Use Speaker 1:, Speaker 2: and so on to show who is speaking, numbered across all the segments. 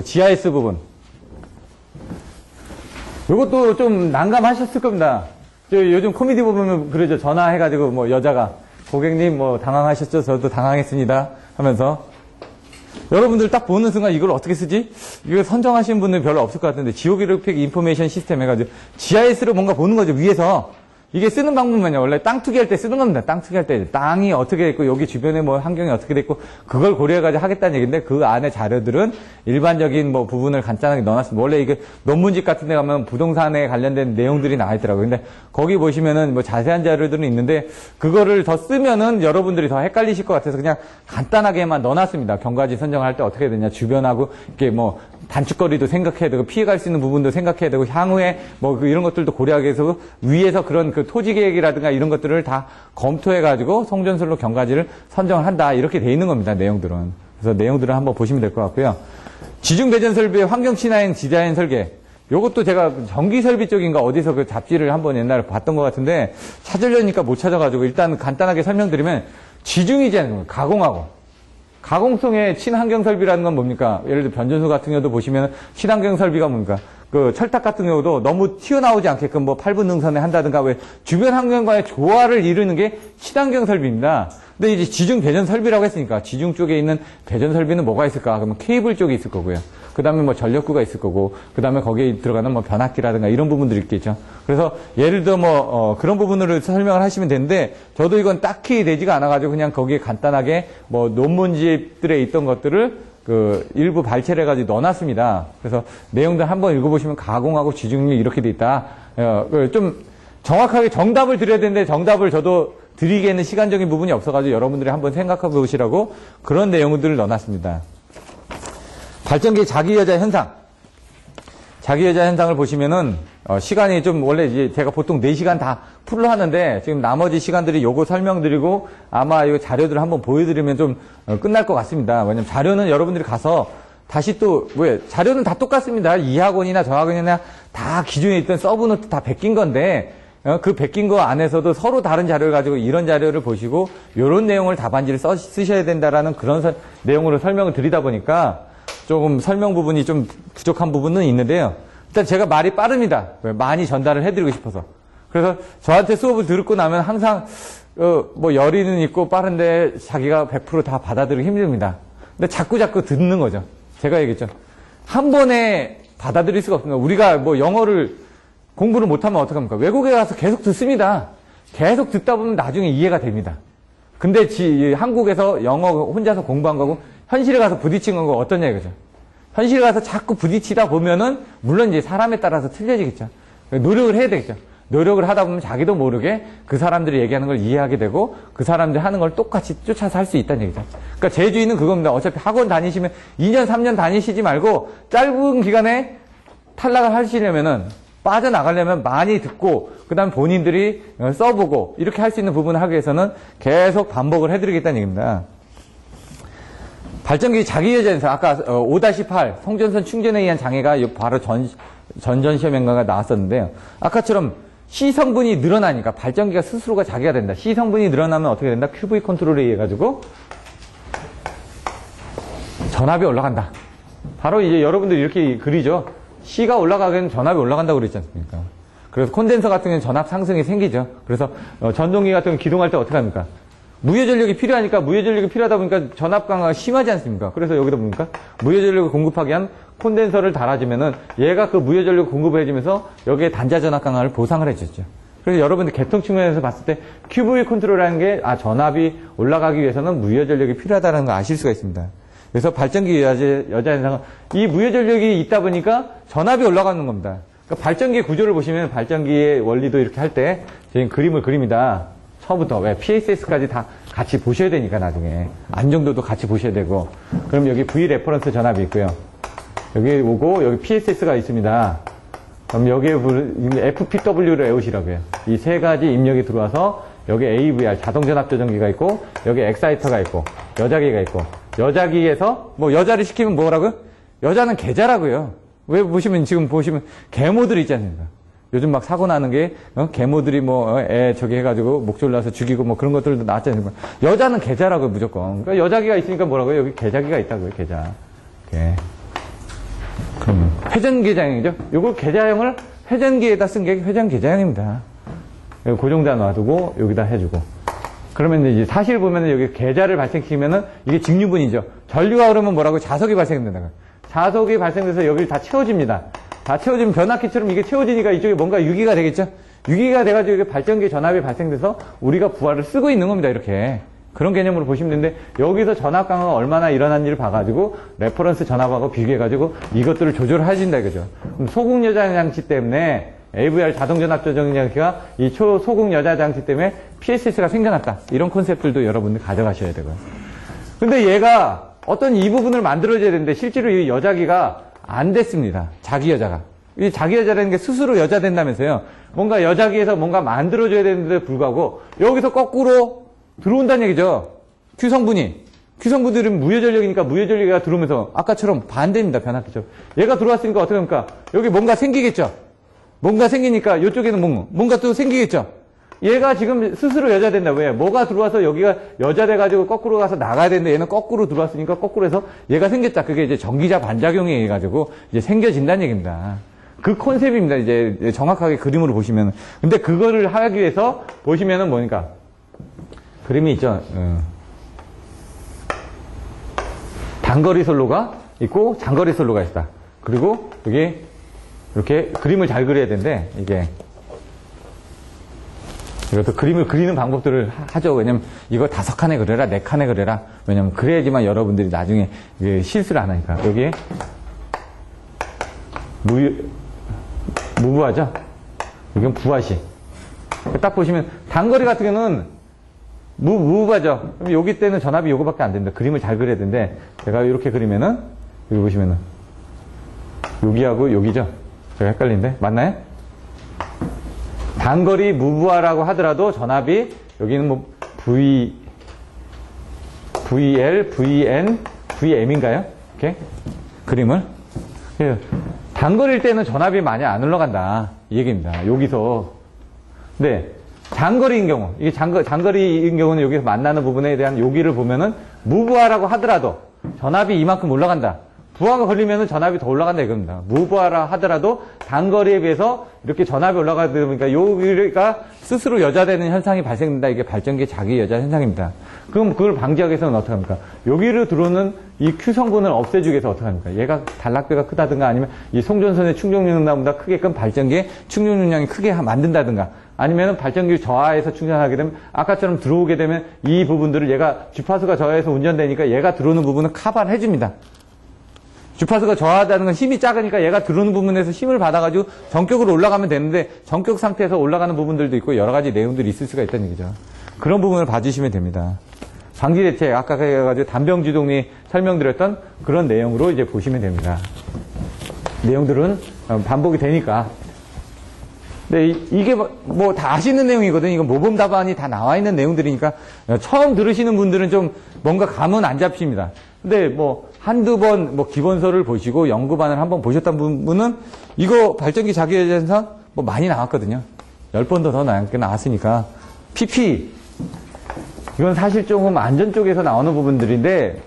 Speaker 1: GIS 부분. 이것도 좀 난감하셨을 겁니다. 요즘 코미디 보면 그러죠. 전화해가지고 뭐 여자가 고객님 뭐 당황하셨죠? 저도 당황했습니다. 하면서 여러분들 딱 보는 순간 이걸 어떻게 쓰지? 이거 선정하시는 분들 별로 없을 것 같은데 지오그래픽 인포메이션 시스템 해가지고 GIS로 뭔가 보는 거죠. 위에서. 이게 쓰는 방법은요. 원래 땅 투기할 때 쓰는 겁니다. 땅 투기할 때 땅이 어떻게 됐고 여기 주변에 뭐 환경이 어떻게 됐고 그걸 고려해가지고 하겠다는 얘기인데 그 안에 자료들은 일반적인 뭐 부분을 간단하게 넣어놨습니다. 원래 이게 논문집 같은 데 가면 부동산에 관련된 내용들이 나와 있더라고요. 근데 거기 보시면은 뭐 자세한 자료들은 있는데 그거를 더 쓰면은 여러분들이 더 헷갈리실 것 같아서 그냥 간단하게만 넣어놨습니다. 경과지 선정할 때 어떻게 되냐. 주변하고 이렇게 뭐 단축거리도 생각해야 되고 피해갈 수 있는 부분도 생각해야 되고 향후에 뭐 이런 것들도 고려하기 위해서 위에서 그런 그 토지 계획이라든가 이런 것들을 다 검토해가지고 송전술로 경과지를 선정을 한다. 이렇게 돼 있는 겁니다. 내용들은. 그래서 내용들을 한번 보시면 될 것 같고요. 지중 배전 설비의 환경 친화형 디자인 설계. 요것도 제가 전기 설비 쪽인가 어디서 그 잡지를 한번 옛날에 봤던 것 같은데 찾으려니까 못 찾아가지고 일단 간단하게 설명드리면 지중이지 않습니까? 가공하고. 가공성의 친환경 설비라는 건 뭡니까? 예를 들어 변전소 같은 경우도 보시면 친환경 설비가 뭡니까? 그 철탑 같은 경우도 너무 튀어나오지 않게끔 뭐 8분 능선에 한다든가 왜 주변 환경과의 조화를 이루는 게 친환경 설비입니다. 근데 이제 지중 배전 설비라고 했으니까 지중 쪽에 있는 배전 설비는 뭐가 있을까? 그러면 케이블 쪽이 있을 거고요. 그 다음에 뭐 전력구가 있을 거고, 그 다음에 거기에 들어가는 뭐 변압기라든가 이런 부분들이 있겠죠. 그래서 예를 들어 그런 부분으로 설명을 하시면 되는데, 저도 이건 딱히 되지가 않아가지고 그냥 거기에 간단하게 뭐 논문집들에 있던 것들을 일부 발췌를 해가지고 넣어놨습니다. 그래서 내용들 한번 읽어보시면 가공하고 지중이 이렇게 돼 있다. 좀 정확하게 정답을 드려야 되는데 정답을 저도 드리기에는 시간적인 부분이 없어가지고 여러분들이 한번 생각해 보시라고 그런 내용들을 넣어놨습니다. 발전기 자기여자 현상. 자기여자 현상을 보시면은, 시간이 좀 원래 이제 제가 보통 4시간 다 풀로 하는데 지금 나머지 시간들이 요거 설명드리고 아마 이 자료들을 한번 보여드리면 좀 끝날 것 같습니다. 왜냐면 자료는 여러분들이 가서 다시 또, 자료는 다 똑같습니다. 이학원이나 저학원이나 다 기존에 있던 서브노트 다 베낀 건데, 그 베낀 거 안에서도 서로 다른 자료를 가지고 이런 자료를 보시고 요런 내용을 답안지를 쓰셔야 된다라는 그런 내용으로 설명을 드리다 보니까 조금 설명 부분이 좀 부족한 부분은 있는데요. 일단 제가 말이 빠릅니다. 많이 전달을 해드리고 싶어서. 그래서 저한테 수업을 듣고 나면 항상 열의는 있고 빠른데 자기가 100% 다 받아들이기 힘듭니다. 근데 자꾸 듣는 거죠. 제가 얘기했죠. 한 번에 받아들일 수가 없습니다. 우리가 뭐 영어를 공부를 못하면 어떡합니까? 외국에 가서 계속 듣습니다. 계속 듣다 보면 나중에 이해가 됩니다. 근데 한국에서 영어 혼자서 공부한 거고 현실에 가서 부딪힌 건 어떠냐 이거죠. 현실에 가서 자꾸 부딪히다 보면은 물론 이제 사람에 따라서 틀려지겠죠. 노력을 해야 되겠죠. 노력을 하다 보면 자기도 모르게 그 사람들이 얘기하는 걸 이해하게 되고 그 사람들이 하는 걸 똑같이 쫓아서 할 수 있다는 얘기죠. 그러니까 제주인은 그겁니다. 어차피 학원 다니시면 2년, 3년 다니시지 말고 짧은 기간에 탈락을 하시려면은 빠져나가려면 많이 듣고 그 다음에 본인들이 써보고 이렇게 할 수 있는 부분을 하기 위해서는 계속 반복을 해드리겠다는 얘기입니다. 발전기 자기여자에서 아까 5-8 송전선 충전에 의한 장애가 바로 전시험인가가 나왔었는데요. 아까처럼 C성분이 늘어나니까 발전기가 스스로가 자기가 된다. C성분이 늘어나면 어떻게 된다? QV 컨트롤에 의해 가지고 전압이 올라간다. 바로 이제 여러분들이 이렇게 그리죠. C가 올라가면 전압이 올라간다고 그랬지 않습니까? 그래서 콘덴서 같은 경우는 전압 상승이 생기죠. 그래서 전동기 같은 경우는 기동할 때 어떻게 합니까? 무효전력이 필요하니까 무효전력이 필요하다 보니까 전압 강화가 심하지 않습니까? 그래서 여기다 보니까 무효전력을 공급하기 위한 콘덴서를 달아주면은 얘가 그 무효전력을 공급을 해주면서 여기에 단자 전압 강화를 보상을 해줬죠. 그래서 여러분들 개통 측면에서 봤을 때 QV 컨트롤이라는 게 전압이 올라가기 위해서는 무효전력이 필요하다는 걸 아실 수가 있습니다. 그래서 발전기 여자 현상은 이 무효전력이 있다 보니까 전압이 올라가는 겁니다. 그러니까 발전기의 구조를 보시면 발전기의 원리도 이렇게 할 때 지금 그림을 그립니다. 처음부터 왜 PSS까지 다 같이 보셔야 되니까 나중에 안정도도 같이 보셔야 되고 그럼 여기 V 레퍼런스 전압이 있고요. 여기 오고 여기 PSS가 있습니다. 그럼 여기에 FPW를 외우시라고요. 이 세 가지 입력이 들어와서 여기 AVR 자동 전압 조정기가 있고 여기 엑사이터가 있고 여자기가 있고 여자기에서 여자를 시키면 뭐라고요? 여자는 계자라고요. 왜 지금 보시면 계모들 있지 않습니까? 요즘 막 사고 나는 게 계모들이 저기 해가지고 목 졸라서 죽이고 그런 것들도 나왔지 않습니까? 여자는 계자라고요 무조건. 그러니까 여자기가 있으니까 뭐라고요? 여기 계자기가 있다고요. 계자. 이렇게. 그럼 회전 계좌형이죠. 요거 계좌형을 회전기에다 쓴 게 회전 계좌형입니다. 고정자 놔두고 여기다 해주고. 그러면 이제 사실 보면은 여기 계좌를 발생시키면은 이게 직류분이죠. 전류가 그러면 뭐라고? 자석이 발생된다. 자석이 발생돼서 여기를 다 채워집니다. 다 채워지면 변압기처럼 이게 채워지니까 이쪽에 뭔가 유기가 되겠죠? 유기가 돼가지고 이게 발전기 전압이 발생돼서 우리가 부하를 쓰고 있는 겁니다. 이렇게. 그런 개념으로 보시면 되는데 여기서 전압 강화가 얼마나 일어난지를 봐가지고 레퍼런스 전압하고 비교해가지고 이것들을 조절해준다 이거죠. 그럼 소극 여자 장치 때문에 AVR 자동 전압 조정 장치가 이 소극 여자 장치 때문에 PSS가 생겨났다. 이런 컨셉들도 여러분들 가져가셔야 되고요. 근데 얘가 어떤 이 부분을 만들어줘야 되는데 실제로 이 여자기가 안 됐습니다. 자기 여자가. 이 자기 여자라는 게 스스로 여자 된다면서요. 뭔가 여자기에서 뭔가 만들어줘야 되는데 불구하고 여기서 거꾸로 들어온다는 얘기죠. 큐성분들은 무효전력이니까 무효전력이 들어오면서 아까처럼 반대입니다. 변압기죠. 얘가 들어왔으니까 어떻게 합니까? 여기 뭔가 생기겠죠. 뭔가 생기니까 이쪽에는 뭔가 또 생기겠죠. 얘가 지금 스스로 여자 된다. 왜? 뭐가 들어와서 여기가 여자 돼가지고 거꾸로 가서 나가야 되는데 얘는 거꾸로 들어왔으니까 거꾸로 해서 얘가 생겼다. 그게 이제 전기자 반작용이 해가지고 이제 생겨진다는 얘기입니다. 그 컨셉입니다. 이제 정확하게 그림으로 보시면. 근데 그거를 하기 위해서 보시면은 뭐니까? 그림이 있죠. 단거리 솔로가 있고 장거리 솔로가 있다. 그리고 여기 이렇게 그림을 잘 그려야 되는데 이게 이것도 그림을 그리는 방법들을 하죠. 왜냐면 이거 5칸에 그려라, 4칸에 그려라. 왜냐면 그래야지만 여러분들이 나중에 실수를 안 하니까. 여기에 무부하죠? 이건 부하시. 딱 보시면 단거리 같은 경우는 무부하죠. 그럼 여기 때는 전압이 요거밖에 안 됩니다. 그림을 잘 그려야 되는데 제가 이렇게 그리면은 여기 보시면은 여기하고 여기죠. 제가 헷갈리는데 맞나요? 단거리 무부하라고 하더라도 전압이 여기는 뭐 VL, VN, VM인가요? 이렇게 그림을 단거리일 때는 전압이 많이 안 올라간다 이 얘기입니다. 여기서 근데 장거리인 경우 이게 장거리인 경우는 여기서 만나는 부분에 대한 여기를 보면은 무부하라고 하더라도 전압이 이만큼 올라간다. 부하가 걸리면은 전압이 더 올라간다 이겁니다. 무부하라 하더라도 단거리에 비해서 이렇게 전압이 올라가다 보니까 여기가 스스로 여자되는 현상이 발생된다. 이게 발전기 자기 여자 현상입니다. 그럼 그걸 방지하기 위해서는 어떻게 합니까? 여기로 들어오는 이 Q 성분을 없애주기 위해서 어떻게 합니까? 얘가 단락배가 크다든가 아니면 이 송전선의 충족용량보다 크게끔 발전기의 충족용량이 크게 만든다든가 아니면 발전기를 저하해서 충전하게 되면 아까처럼 들어오게 되면 이 부분들을 얘가 주파수가 저하해서 운전되니까 얘가 들어오는 부분은 카바를 해줍니다. 주파수가 저하하다는 건 힘이 작으니까 얘가 들어오는 부분에서 힘을 받아가지고 전격으로 올라가면 되는데 전격 상태에서 올라가는 부분들도 있고 여러 가지 내용들이 있을 수가 있다는 얘기죠. 그런 부분을 봐주시면 됩니다. 방지 대책 아까 해가지고 단병주동이 설명드렸던 그런 내용으로 이제 보시면 됩니다. 내용들은 반복이 되니까. 근데 이게 뭐 다 아시는 내용이거든요. 이건 모범 답안이 다 나와 있는 내용들이니까 처음 들으시는 분들은 좀 뭔가 감은 안 잡힙니다. 근데 뭐 한두 번 뭐 기본서를 보시고 연구반을 한번 보셨던 분은 이거 발전기 자기여자 현상 뭐 많이 나왔거든요. 10번도 더 나왔으니까. PP. 이건 사실 조금 안전 쪽에서 나오는 부분들인데,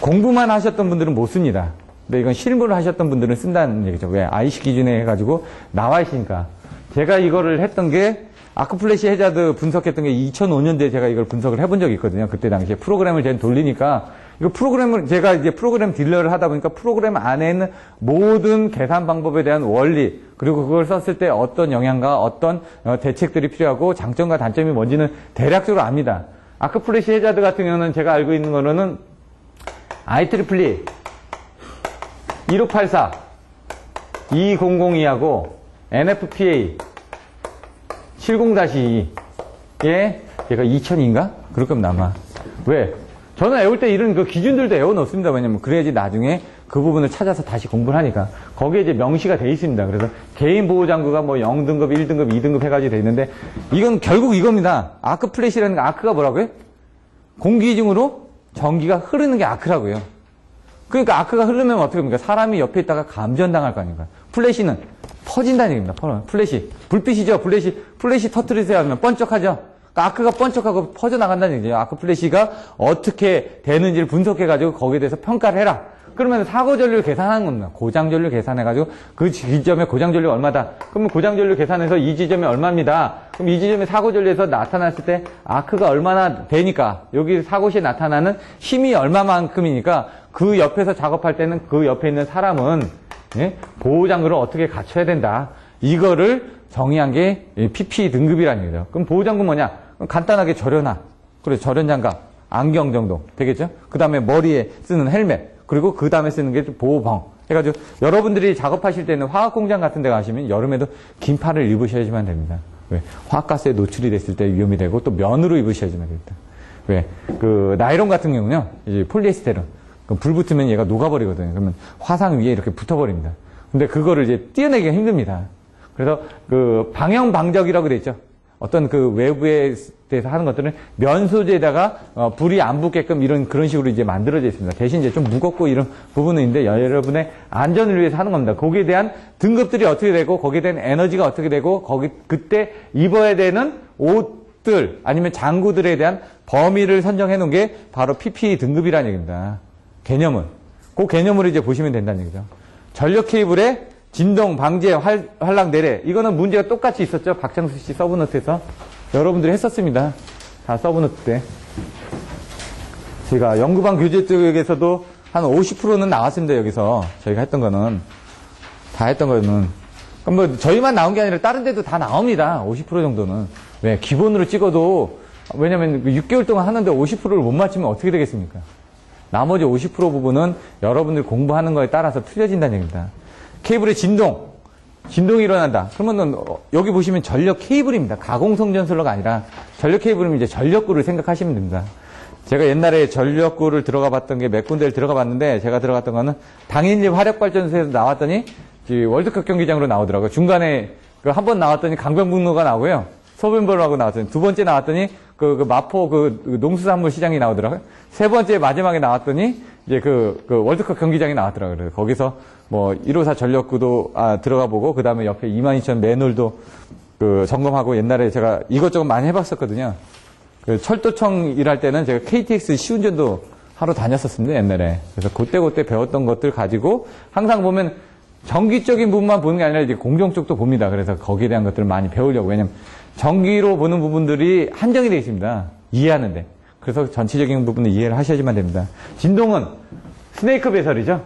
Speaker 1: 공부만 하셨던 분들은 못 씁니다. 근데 이건 실무를 하셨던 분들은 쓴다는 얘기죠. 왜? IC 기준에 해가지고 나와 있으니까. 제가 이거를 했던 게, 아크플래시 해자드 분석했던 게 2005년도에 제가 이걸 분석을 해본 적이 있거든요. 그때 당시에 프로그램을 제가 돌리니까, 이거 프로그램을, 제가 이제 프로그램 딜러를 하다 보니까 프로그램 안에 있는 모든 계산 방법에 대한 원리, 그리고 그걸 썼을 때 어떤 영향과 어떤 대책들이 필요하고 장점과 단점이 뭔지는 대략적으로 압니다. 아크플래시 해자드 같은 경우는 제가 알고 있는 거로는 IEEE 1584 2002하고 NFPA 70-2에 얘가 2000인가? 그럴 겁니다, 아마. 왜? 저는 애울 때 이런 그 기준들도 애워 넣습니다. 왜냐면 그래야지 나중에 그 부분을 찾아서 다시 공부를 하니까. 거기에 이제 명시가 돼 있습니다. 그래서 개인 보호장구가 뭐 0등급, 1등급, 2등급 해가지고 돼 있는데 이건 결국 이겁니다. 아크 플래시라는 거 아크가 뭐라고요? 공기 중으로 전기가 흐르는 게 아크라고요. 그러니까 아크가 흐르면 어떻게 합니까? 사람이 옆에 있다가 감전당할 거 아닙니까? 플래시는 퍼진다는 얘기입니다. 플래시. 불빛이죠. 플래시 터뜨리세요 하면 번쩍하죠. 아크가 번쩍하고 퍼져나간다는 얘기죠. 아크 플래시가 어떻게 되는지를 분석해가지고 거기에 대해서 평가를 해라. 그러면 사고전류 계산하는 겁니다. 고장전류 계산해가지고 그 지점에 고장전류 얼마다. 그러면 고장전류 계산해서 이 지점에 얼마입니다. 그럼 이 지점에 사고전류에서 나타났을 때 아크가 얼마나 되니까 여기 사고시에 나타나는 힘이 얼마만큼이니까 그 옆에서 작업할 때는 그 옆에 있는 사람은 예? 보호장구를 어떻게 갖춰야 된다. 이거를 정의한 게 PP 등급이라는 얘기죠. 그럼 보호장구 뭐냐? 간단하게 절연화. 그래, 절연장갑, 안경 정도 되겠죠? 그 다음에 머리에 쓰는 헬멧. 그리고 그 다음에 쓰는 게 보호봉. 해가지고 여러분들이 작업하실 때는 화학공장 같은 데 가시면 여름에도 긴팔을 입으셔야지만 됩니다. 왜? 화학가스에 노출이 됐을 때 위험이 되고 또 면으로 입으셔야지만 됩니다. 왜? 그 나일론 같은 경우는요, 이제 폴리에스테른. 불 붙으면 얘가 녹아버리거든요. 그러면 화상 위에 이렇게 붙어버립니다. 근데 그거를 이제 떼어내기가 힘듭니다. 그래서 그 방형방적이라고 그랬죠. 어떤 그 외부에 대해서 하는 것들은 면 소재에다가 불이 안 붙게끔 그런 식으로 이제 만들어져 있습니다. 대신 이제 좀 무겁고 이런 부분은 있는데 여러분의 안전을 위해서 하는 겁니다. 거기에 대한 등급들이 어떻게 되고 거기에 대한 에너지가 어떻게 되고 그때 입어야 되는 옷들 아니면 장구들에 대한 범위를 선정해 놓은 게 바로 PPE 등급이라는 얘기입니다. 개념은. 그 개념으로 이제 보시면 된다는 얘기죠. 전력 케이블의 진동, 방제, 활락, 내래. 이거는 문제가 똑같이 있었죠. 박창수 씨 서브노트에서. 여러분들이 했었습니다. 다 서브노트 때. 제가 연구반 교재 쪽에서도 한 50%는 나왔습니다. 여기서. 저희가 했던 거는. 다 했던 거는. 그럼 뭐 저희만 나온 게 아니라 다른 데도 다 나옵니다. 50% 정도는. 왜? 기본으로 찍어도, 왜냐면 6개월 동안 하는데 50%를 못 맞추면 어떻게 되겠습니까? 나머지 50% 부분은 여러분들 공부하는 거에 따라서 틀려진다는 얘기입니다. 케이블의 진동이 일어난다. 그러면은 여기 보시면 전력 케이블입니다. 가공성 전선로가 아니라 전력 케이블이면 이제 전력구를 생각하시면 됩니다. 제가 옛날에 전력구를 들어가 봤던 게 몇 군데를 들어가 봤는데 제가 들어갔던 거는 당인리 화력발전소에서 나왔더니 월드컵 경기장으로 나오더라고요. 중간에 한 번 나왔더니 강변북로가 나오고요. 소변보로하고 나왔더니 두 번째 나왔더니 그 마포 그 농수산물 시장이 나오더라고요. 세 번째 마지막에 나왔더니 이제 그 월드컵 경기장이 나왔더라고요. 그래서 거기서 뭐 154 전력구도 들어가 보고 그 다음에 옆에 22,000 매놀도 그 점검하고 옛날에 제가 이것저것 많이 해봤었거든요. 그 철도청 일할 때는 제가 KTX 시운전도 하러 다녔었습니다. 옛날에. 그래서 그때 배웠던 것들 가지고 항상 보면 전기적인 부분만 보는 게 아니라 이제 공정 쪽도 봅니다. 그래서 거기에 대한 것들을 많이 배우려고. 왜냐면 전기로 보는 부분들이 한정이 되어 있습니다. 이해하는데. 그래서 전체적인 부분을 이해를 하셔야지만 됩니다. 진동은 스네이크 배설이죠.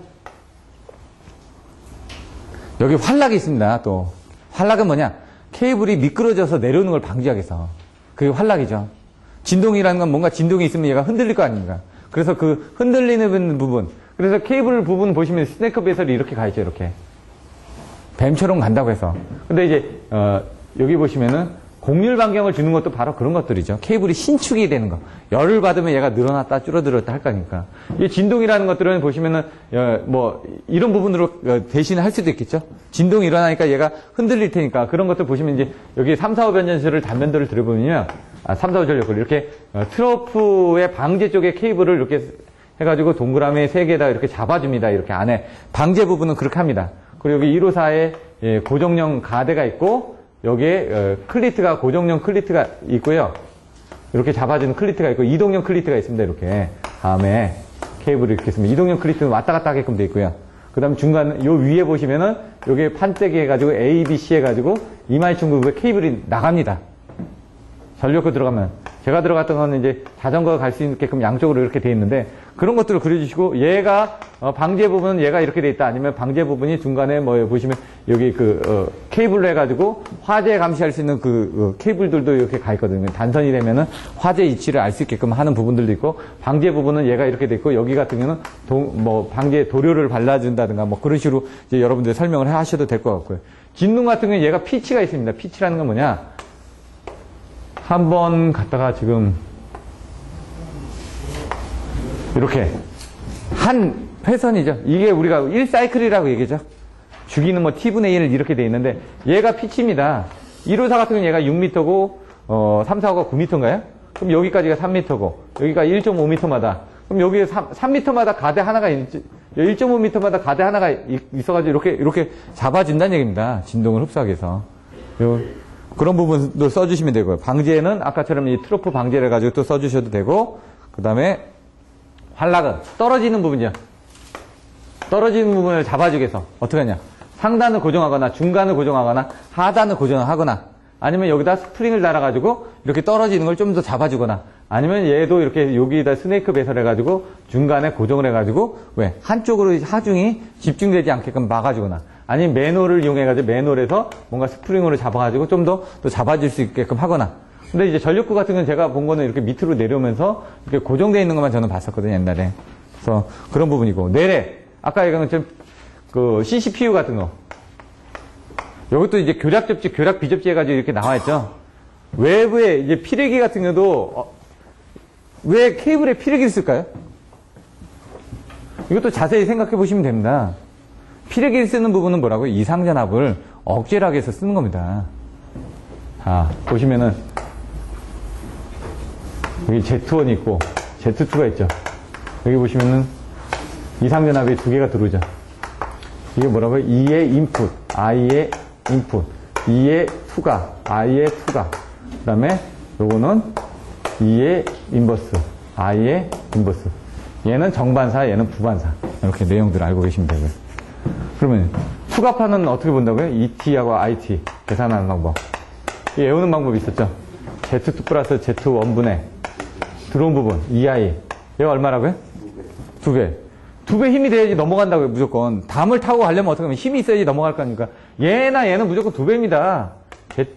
Speaker 1: 여기 활락이 있습니다. 또 활락은 뭐냐? 케이블이 미끄러져서 내려오는 걸 방지하기 위해서. 그게 활락이죠. 진동이라는 건 뭔가 진동이 있으면 얘가 흔들릴 거 아닙니까? 그래서 그 흔들리는 부분. 그래서 케이블 부분 보시면 스네이크 배설이 이렇게 가 있죠. 이렇게. 뱀처럼 간다고 해서. 근데 이제 여기 보시면은 공률 반경을 주는 것도 바로 그런 것들이죠. 케이블이 신축이 되는 거. 열을 받으면 얘가 늘어났다 줄어들었다 할 거니까. 이 진동이라는 것들은 보시면은 뭐 이런 부분으로 대신에 할 수도 있겠죠. 진동이 일어나니까 얘가 흔들릴 테니까 그런 것들 보시면 이제 여기 3, 4, 5 변전실을 단면도를 들어보면요. 3, 4, 5 전력을 이렇게 트로프의 방제 쪽에 케이블을 이렇게 해가지고 동그라미 3개에다 이렇게 잡아줍니다. 이렇게 안에 방제 부분은 그렇게 합니다. 그리고 여기 154에 고정형 가대가 있고 여기에 클리트가 고정형 클리트가 있고요. 이렇게 잡아주는 클리트가 있고 이동형 클리트가 있습니다. 이렇게 다음에 케이블을 이렇게 있습니다. 이동형 클리트는 왔다 갔다 하게끔 되어 있고요. 그 다음에 중간 요 위에 보시면은 여기에 판때기 해가지고 A, B, C 해가지고 22,900 케이블이 나갑니다. 전력구 들어가면 제가 들어갔던 거는 이제 자전거가 갈 수 있게끔 양쪽으로 이렇게 되어 있는데 그런 것들을 그려주시고 얘가 방제 부분은 얘가 이렇게 되어 있다. 아니면 방제 부분이 중간에 뭐 보시면 여기 케이블로 해가지고 화재 감시할 수 있는 케이블들도 이렇게 가 있거든요. 단선이 되면은 화재 위치를 알 수 있게끔 하는 부분들도 있고 방제 부분은 얘가 이렇게 되어 있고 여기 같은 경우는 방제 도료를 발라준다든가 뭐 그런 식으로 이제 여러분들 설명을 하셔도 될 것 같고요. 진동 같은 경우는 얘가 피치가 있습니다. 피치라는 건 뭐냐? 한번 갔다가 지금 이렇게 한 회선이죠. 이게 우리가 1사이클이라고 얘기죠. 주기는 뭐 t분의 1 이렇게 돼 있는데 얘가 피치입니다. 154 같은 경우는 얘가 6m고 345가 9m인가요? 그럼 여기까지가 3m고 여기가 1.5m마다 그럼 여기에 3m마다 가대 하나가 1.5m마다 가대 하나가 있어가지고 이렇게 잡아준다는 얘기입니다. 진동을 흡수하기 위해서. 그런 부분도 써주시면 되고요. 방제는 아까처럼 이 트로프 방제를 가지고 또 써주셔도 되고, 그 다음에 활락은 떨어지는 부분이요. 떨어지는 부분을 잡아주기 위해서 어떻게 하냐. 상단을 고정하거나 중간을 고정하거나 하단을 고정하거나 아니면 여기다 스프링을 달아가지고 이렇게 떨어지는 걸 좀 더 잡아주거나 아니면 얘도 이렇게 여기다 스네이크 배설 해가지고 중간에 고정을 해가지고 왜? 한쪽으로 하중이 집중되지 않게끔 막아주거나 아니면 맨홀을 이용해가지고 맨홀에서 뭔가 스프링으로 잡아가지고 좀 더 또 잡아줄 수 있게끔 하거나 근데 이제 전력구 같은 건 제가 본 거는 이렇게 밑으로 내려오면서 이렇게 고정되어 있는 것만 저는 봤었거든요, 옛날에. 그래서 그런 부분이고. 내래. 아까 얘기한 것처럼 그 CCPU 같은 거. 이것도 이제 교락 접지, 교락 비접지 해가지고 이렇게 나와 있죠. 외부에 이제 피레기 같은 경우도 왜 케이블에 피레기를 쓸까요? 이것도 자세히 생각해 보시면 됩니다. 피레기를 쓰는 부분은 뭐라고요? 이상전압을 억제를 하기 위해서 쓰는 겁니다. 자, 보시면은 여기 Z1이 있고 Z2가 있죠. 여기 보시면은 이상전압이 두 개가 들어오죠. 이게 뭐라고요? E의 인풋, I의 인풋, E의 투각, I의 투각. 그 다음에 요거는 E의 인버스, I의 인버스. 얘는 정반사, 얘는 부반사. 이렇게 내용들을 알고 계시면 되고요. 그러면 투각파는 어떻게 본다고요? ET하고 IT 계산하는 방법. 이 외우는 방법이 있었죠. Z2 플러스 Z1분의 들어온 부분, EI. 얘가 얼마라고요? 2배. 2배 힘이 돼야지 넘어간다고요, 무조건. 담을 타고 가려면 어떻게 하면 힘이 있어야지 넘어갈 거니까. 얘나 얘는 무조건 2배입니다.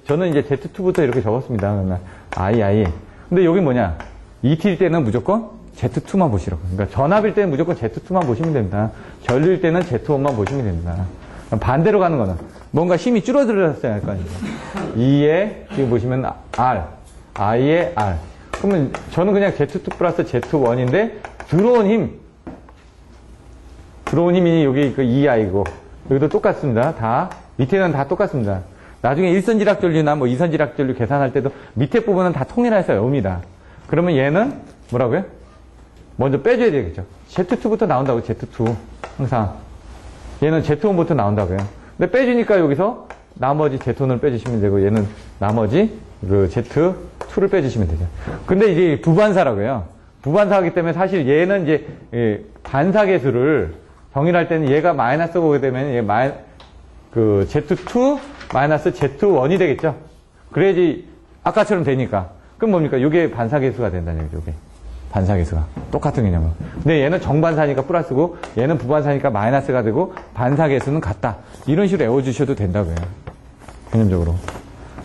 Speaker 1: 저는 이제 Z2부터 이렇게 적었습니다. 그러면 II. 근데 여기 뭐냐? ET일 때는 무조건 Z2만 보시라고. 그러니까 전압일 때는 무조건 Z2만 보시면 됩니다. 전류일 때는 Z1만 보시면 됩니다. 반대로 가는 거는 뭔가 힘이 줄어들었어야 할 거 아니에요. E에 지금 보시면 R, I에 R. 그러면 저는 그냥 Z2 플러스 Z1인데 들어온 힘이 여기 그 EI고 여기도 똑같습니다. 다 밑에는 다 똑같습니다. 나중에 1선지락 전류나 뭐 2선지락 전류 계산할 때도 밑에 부분은 다 통일해서 외웁니다. 그러면 얘는 뭐라고요? 먼저 빼줘야 되겠죠. Z2부터 나온다고 Z2 항상 얘는 Z1부터 나온다고요. 근데 빼주니까 여기서 나머지 Z1을 빼주시면 되고 얘는 나머지 그 Z2를 빼주시면 되죠. 근데 이제 부반사라고요. 부반사하기 때문에 사실 얘는 이제 반사계수를 정의할 때는 얘가 마이너스가 오게 되면 얘 그 Z2 마이너스 Z1이 되겠죠. 그래야지 아까처럼 되니까. 그럼 뭡니까? 이게 반사계수가 된다는 얘기죠. 이게 반사계수가 똑같은 개념으로. 근데 얘는 정반사니까 플러스고 얘는 부반사니까 마이너스가 되고 반사계수는 같다. 이런 식으로 외워주셔도 된다고요. 개념적으로.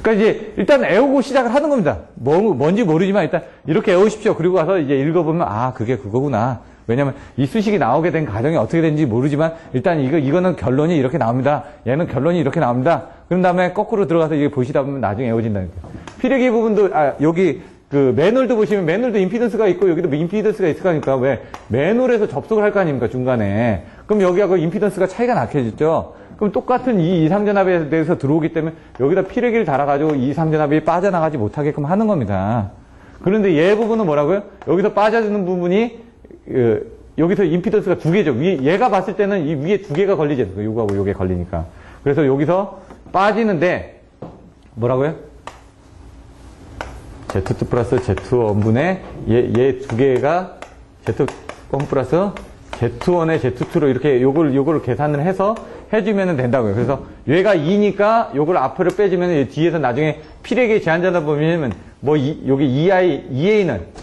Speaker 1: 그러니까 이제 일단 외우고 시작을 하는 겁니다. 뭔지 모르지만 일단 이렇게 외우십시오. 그리고 가서 이제 읽어보면 아 그게 그거구나. 왜냐면 이 수식이 나오게 된 과정이 어떻게 된지 모르지만 일단 이거는 결론이 이렇게 나옵니다. 얘는 결론이 이렇게 나옵니다. 그런 다음에 거꾸로 들어가서 이게 보시다 보면 나중에 외워진다는 거예요. 피레기 부분도 여기 그 맨홀도 보시면 맨홀도 임피던스가 있고 여기도 임피던스가 있을 거니까 왜 맨홀에서 접속을 할 거 아닙니까 중간에. 그럼 여기하고 임피던스가 차이가 나겠죠. 그럼 똑같은 이 이상전압에 대해서 들어오기 때문에 여기다 피레기를 달아가지고 이 이상전압이 빠져나가지 못하게끔 하는 겁니다. 그런데 얘 부분은 뭐라고요? 여기서 빠져드는 부분이 여기서 임피던스가 두 개죠. 얘가 봤을 때는 이 위에 두 개가 걸리지 않습니까? 요거하고 요게 걸리니까. 그래서 여기서 빠지는데 뭐라고요? Z2 플러스 Z1분의 얘 두 개가 Z1 플러스 Z1에 Z2로 이렇게 요걸 계산을 해서 해주면 된다고요. 그래서 얘가 2니까 요걸 앞으로 빼주면 뒤에서 나중에 피레기 제한전압 보면 여기 EA는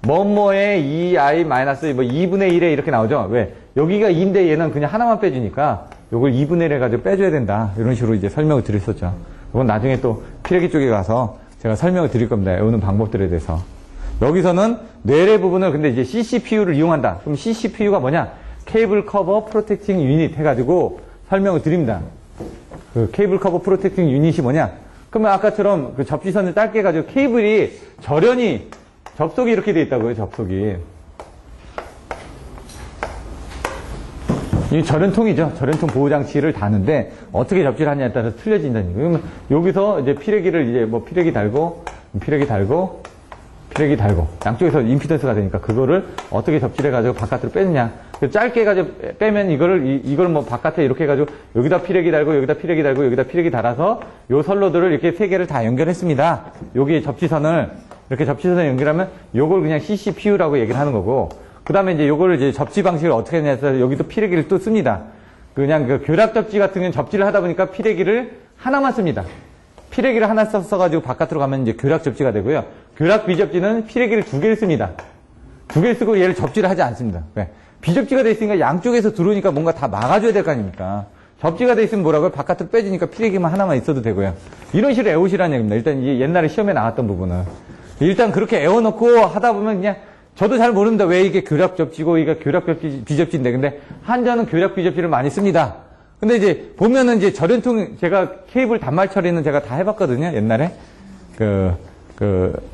Speaker 1: 뭐뭐의 EI 마이너스 뭐 2분의 1에 이렇게 나오죠. 왜? 여기가 2인데 얘는 그냥 하나만 빼주니까 요걸 2분의 1 해가지고 빼줘야 된다. 이런 식으로 이제 설명을 드렸었죠. 이건 나중에 또 피레기 쪽에 가서 제가 설명을 드릴 겁니다. 외우는 방법들에 대해서. 여기서는 뇌래 부분을 근데 이제 CCPU를 이용한다. 그럼 CCPU가 뭐냐? 케이블 커버 프로텍팅 유닛 해가지고 설명을 드립니다. 그 케이블 커버 프로텍팅 유닛이 뭐냐? 그러면 아까처럼 그 접지선을 짧게 해가지고 케이블이 절연이 접속이 이렇게 돼 있다고요, 접속이. 이 절연통이죠. 절연통 보호장치를 다는데 어떻게 접지를 하냐에 따라서 틀려진다는 거예요. 그러면 여기서 이제 피레기를 이제 뭐 피레기 달고 양쪽에서 임피던스가 되니까 그거를 어떻게 접지를 해가지고 바깥으로 빼느냐. 짧게 해가지고 빼면 이걸 뭐 바깥에 이렇게 해가지고 여기다 피레기 달고 여기다 피레기 달고 여기다 피레기 달아서 요 선로들을 이렇게 세 개를 다 연결했습니다. 여기 접지선을 이렇게 접지선에 연결하면 요걸 그냥 CCPU라고 얘기를 하는 거고 그 다음에 이제 요거를 이제 접지 방식을 어떻게 하냐 해서 여기도 피레기를 또 씁니다. 그냥 그 교락 접지 같은 경우는 접지를 하다 보니까 피레기를 하나만 씁니다. 피레기를 하나 써가지고 바깥으로 가면 이제 교락 접지가 되고요. 교락 비접지는 피레기를 2개를 씁니다. 2개를 쓰고 얘를 접지를 하지 않습니다. 왜? 비접지가 돼 있으니까 양쪽에서 들어오니까 뭔가 다 막아줘야 될 거 아닙니까? 접지가 돼 있으면 뭐라고요? 바깥으로 빼지니까 피레기만 하나만 있어도 되고요. 이런 식으로 애우시라는 얘기입니다. 일단 이게 옛날에 시험에 나왔던 부분은. 일단 그렇게 애워놓고 하다 보면 그냥 저도 잘 모릅니다. 왜 이게 교락 접지고 이게 교락 접지, 비접지인데. 근데 한자는 교락 비접지를 많이 씁니다. 근데 이제 보면은 이제 절연통 제가 케이블 단말 처리는 제가 다 해봤거든요. 옛날에.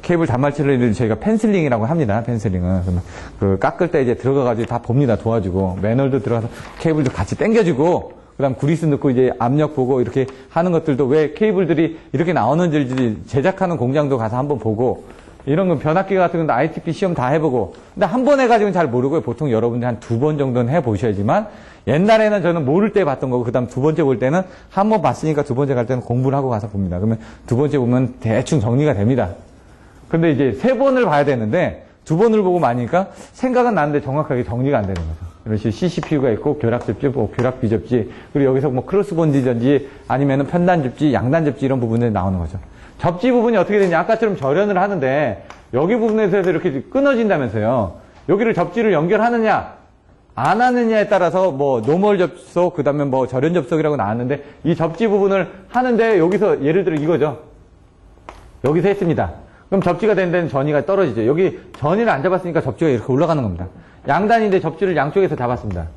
Speaker 1: 케이블 단말 처리를 저희가 펜슬링이라고 합니다. 펜슬링은. 그러면 깎을 때 이제 들어가가지고 다 봅니다. 도와주고. 매널도 들어가서 케이블도 같이 당겨주고. 그 다음 구리스 넣고 이제 압력 보고 이렇게 하는 것들도 왜 케이블들이 이렇게 나오는지 제작하는 공장도 가서 한번 보고. 이런 건 변압기 같은 건도 ITP 시험 다 해보고. 근데 한 번 해가지고는 잘 모르고요. 보통 여러분들이 한 2번 정도는 해보셔야지만. 옛날에는 저는 모를 때 봤던 거고, 그 다음 2번째 볼 때는 한 번 봤으니까 2번째 갈 때는 공부를 하고 가서 봅니다. 그러면 2번째 보면 대충 정리가 됩니다. 근데 이제 3번을 봐야 되는데, 2번을 보고 마니까 생각은 나는데 정확하게 정리가 안 되는 거죠. 이런 식으로 CCPU가 있고, 교락 접지, 교락 비접지, 그리고 여기서 뭐 크로스 본디전지, 아니면은 편단 접지, 양단 접지 이런 부분들이 나오는 거죠. 접지 부분이 어떻게 되냐. 아까처럼 절연을 하는데, 여기 부분에서 이렇게 끊어진다면서요. 여기를 접지를 연결하느냐, 안 하느냐에 따라서 뭐 노멀 접속, 그 다음에 뭐 절연 접속이라고 나왔는데, 이 접지 부분을 하는데 여기서 예를 들어 이거죠. 여기서 했습니다. 그럼 접지가 된 데는 전이가 떨어지죠. 여기 전이를 안 잡았으니까 접지가 이렇게 올라가는 겁니다. 양단인데 접지를 양쪽에서 잡았습니다.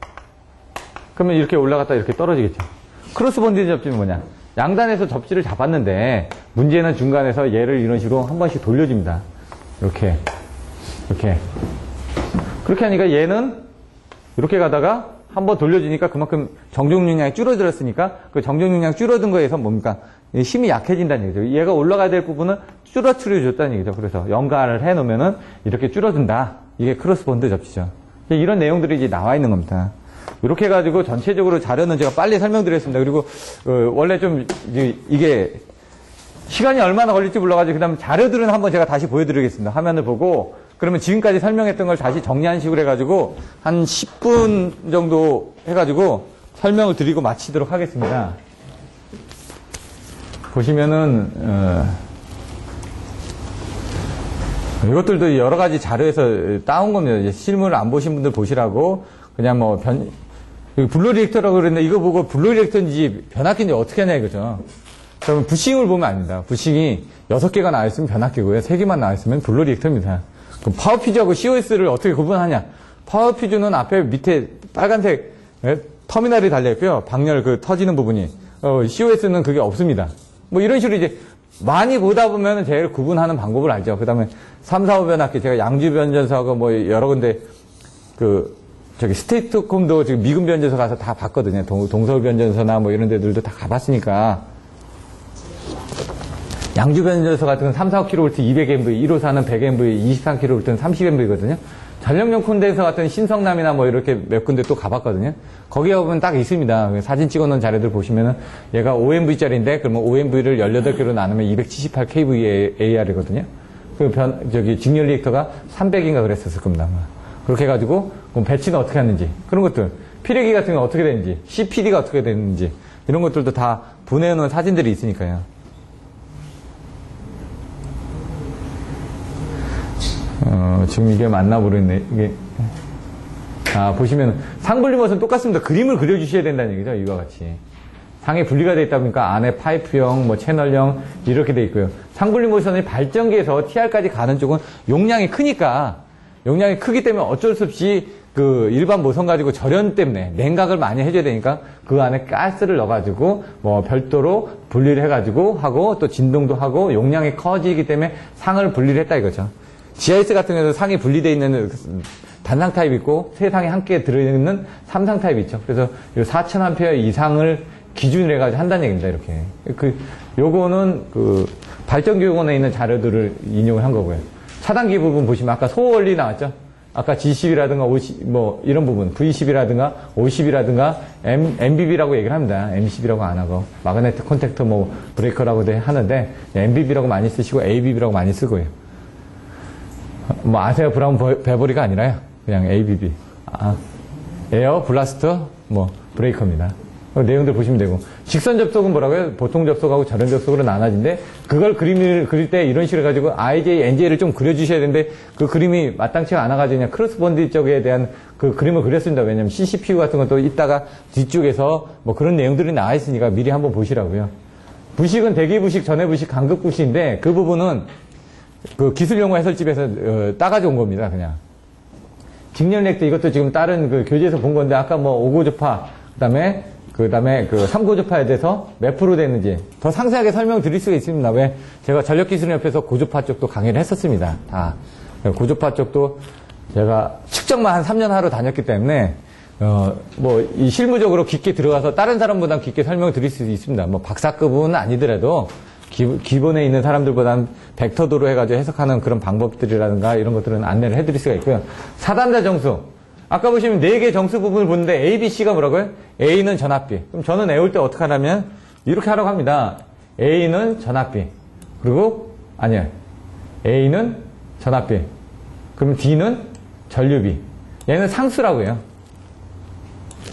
Speaker 1: 그러면 이렇게 올라갔다 이렇게 떨어지겠죠. 크로스 본디드 접지는 뭐냐. 양단에서 접지를 잡았는데 문제는 중간에서 얘를 이런 식으로 한 번씩 돌려줍니다. 이렇게 그렇게 하니까 얘는 이렇게 가다가 한번 돌려주니까 그만큼 정종 용량이 줄어들었으니까 그 정종 용량 줄어든 거에서 뭡니까? 힘이 약해진다는 얘기죠. 얘가 올라가야 될 부분은 줄어뜨려 줬다는 얘기죠. 그래서 연가를 해 놓으면은 이렇게 줄어든다. 이게 크로스 본드 접지죠. 이런 내용들이 이제 나와 있는 겁니다. 이렇게 해가지고 전체적으로 자료는 제가 빨리 설명드렸습니다. 그리고 원래 좀 이게 시간이 얼마나 걸릴지 몰라가지고 그다음 자료들은 한번 제가 다시 보여드리겠습니다. 화면을 보고 그러면 지금까지 설명했던 걸 다시 정리한 식으로 해가지고 한 10분 정도 해가지고 설명을 드리고 마치도록 하겠습니다. 보시면은 이것들도 여러 가지 자료에서 따온 겁니다. 이제 실물을 안 보신 분들 보시라고 그냥 뭐 블루 리액터라고 그랬는데 이거 보고 블루 리액터인지 변압기인지 어떻게 하냐 이거죠. 그러면 부싱을 보면 압니다. 부싱이 6개가 나와 있으면 변압기고요. 3개만 나와 있으면 블루 리액터입니다. 그럼 파워퓨즈하고 COS를 어떻게 구분하냐? 파워퓨즈는 앞에 밑에 빨간색 터미널이 달려있고요. 방열 터지는 부분이. COS는 그게 없습니다. 뭐 이런 식으로 이제 많이 보다 보면 제일 구분하는 방법을 알죠. 그 다음에 3, 4, 5 변압기 제가 양주 변전소하고 뭐 여러 군데 스테이트콤도 지금 미군 변전소 가서 다 봤거든요. 동서울 변전소나 뭐 이런 데들도 다 가봤으니까. 양주 변전소 같은 건 3, 4, 5kV 200MV, 1호사는 100MV, 23kV 30MV거든요. 전력용 콘덴서 같은 신성남이나 뭐 이렇게 몇 군데 또 가봤거든요. 거기에 보면 딱 있습니다. 사진 찍어놓은 자료들 보시면은 얘가 5MV짜리인데 그러면 5MV를 18개로 나누면 278kVAR이거든요. 직렬 리액터가 300인가 그랬었을 겁니다. 그렇게 해가지고 그럼 배치는 어떻게 하는지 그런 것들 피레기 같은 건 어떻게 되는지 CPD가 어떻게 되는지 이런 것들도 다 보내놓은 사진들이 있으니까요. 지금 이게 맞나 모르겠네. 이게 보시면 상분리못은 똑같습니다. 그림을 그려주셔야 된다는 얘기죠. 이와 같이 상에 분리가 되어 있다 보니까 안에 파이프형, 뭐 채널형 이렇게 되어 있고요. 상분리 모션의 발전기에서 TR까지 가는 쪽은 용량이 크니까 용량이 크기 때문에 어쩔 수 없이 일반 모선 가지고 절연 때문에 냉각을 많이 해줘야 되니까 그 안에 가스를 넣어가지고 뭐 별도로 분리를 해가지고 하고 또 진동도 하고 용량이 커지기 때문에 상을 분리를 했다 이거죠. GIS 같은 경우도 상이 분리되어 있는 단상 타입 있고 세 상이 함께 들어있는 3상 타입 있죠. 그래서 4000A 이상을 기준으로 해가지고 한다는 얘기입니다. 이렇게. 요거는 발전기공원에 있는 자료들을 인용을 한 거고요. 차단기 부분 보시면 아까 소원리 나왔죠? 아까 G10이라든가 50, 뭐 이런 부분, V10이라든가 50이라든가 MBB라고 얘기를 합니다. MCB라고 안 하고. 마그네틱 콘택터 뭐 브레이커라고도 하는데 MBB라고 많이 쓰시고 ABB라고 많이 쓰고요. 뭐 아세요? 브라운 베버리가 아니라요. 그냥 ABB. 에어, 블라스터, 뭐, 브레이커입니다. 내용들 보시면 되고. 직선 접속은 뭐라고요? 보통 접속하고 절연 접속으로 나눠진데, 그걸 그림을 그릴 때 이런 식으로 해가지고 IJ, NJ를 좀 그려주셔야 되는데, 그 그림이 마땅치가 않아가지고 그냥 크로스본드 쪽에 대한 그 그림을 그렸습니다. 왜냐면 CCPU 같은 것도 이따가 뒤쪽에서 뭐 그런 내용들이 나와 있으니까 미리 한번 보시라고요. 부식은 대기 부식, 전해 부식, 간극 부식인데, 그 부분은 그 기술용어 해설집에서 따가지고 온 겁니다, 그냥. 직렬렉트 이것도 지금 다른 그 교재에서 본 건데, 아까 뭐 5고조파, 그 다음에 그 3고조파에 대해서 몇 프로 되는지 더 상세하게 설명드릴 수가 있습니다. 왜? 제가 전력기술연합에서 고조파 쪽도 강의를 했었습니다. 다. 고조파 쪽도 제가 측정만 한 3년 하러 다녔기 때문에, 이 실무적으로 깊게 들어가서 다른 사람보다 깊게 설명을 드릴 수 있습니다. 뭐 박사급은 아니더라도 기본에 있는 사람들보다는 벡터도로 해가지고 해석하는 그런 방법들이라든가 이런 것들은 안내를 해드릴 수가 있고요. 사단자 정수. 아까 보시면 4개 정수 부분을 보는데 A, B, C가 뭐라고요? A는 전압비. 그럼 저는 외울 때 어떻게 하냐면 이렇게 하라고 합니다. A는 전압비. 그리고 아니에요. A는 전압비. 그럼 D는 전류비. 얘는 상수라고요.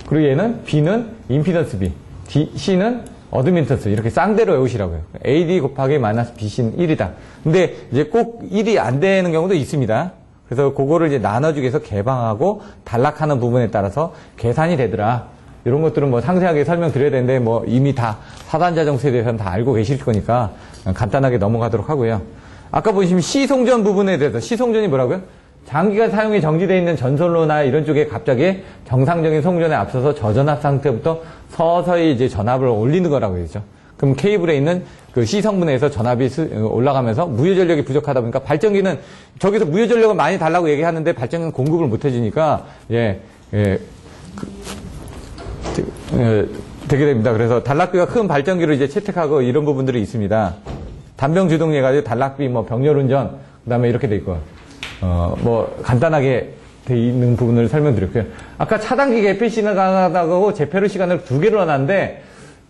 Speaker 1: 그리고 얘는 B는 임피던스비. C는 어드민턴스. 이렇게 쌍대로 외우시라고요. AD 곱하기 마이너스 BC는 1이다. 근데 이제 꼭 1이 안 되는 경우도 있습니다. 그래서 그거를 이제 나눠주기 위해서 개방하고 단락하는 부분에 따라서 계산이 되더라. 이런 것들은 뭐 상세하게 설명드려야 되는데 뭐 이미 다 사단자 정수에 대해서는 다 알고 계실 거니까 간단하게 넘어가도록 하고요. 아까 보시면 C송전 부분에 대해서 C송전이 뭐라고요? 장기간 사용이 정지되어 있는 전선로나 이런 쪽에 갑자기 정상적인 송전에 앞서서 저전압 상태부터 서서히 이제 전압을 올리는 거라고 그러죠. 그럼 케이블에 있는 그 C 성분에서 전압이 올라가면서 무효 전력이 부족하다 보니까 발전기는 저기서 무효 전력을 많이 달라고 얘기하는데 발전기는 공급을 못 해주니까 되게 됩니다. 그래서 단락비가 큰 발전기를 이제 채택하고 이런 부분들이 있습니다. 단병 주동해 가지고 단락비 뭐 병렬 운전 그다음에 이렇게 돼 있고 뭐 간단하게 돼 있는 부분을 설명드렸고요. 아까 차단기 개폐 시간하고 재폐로 시간을 2개로 나눴는데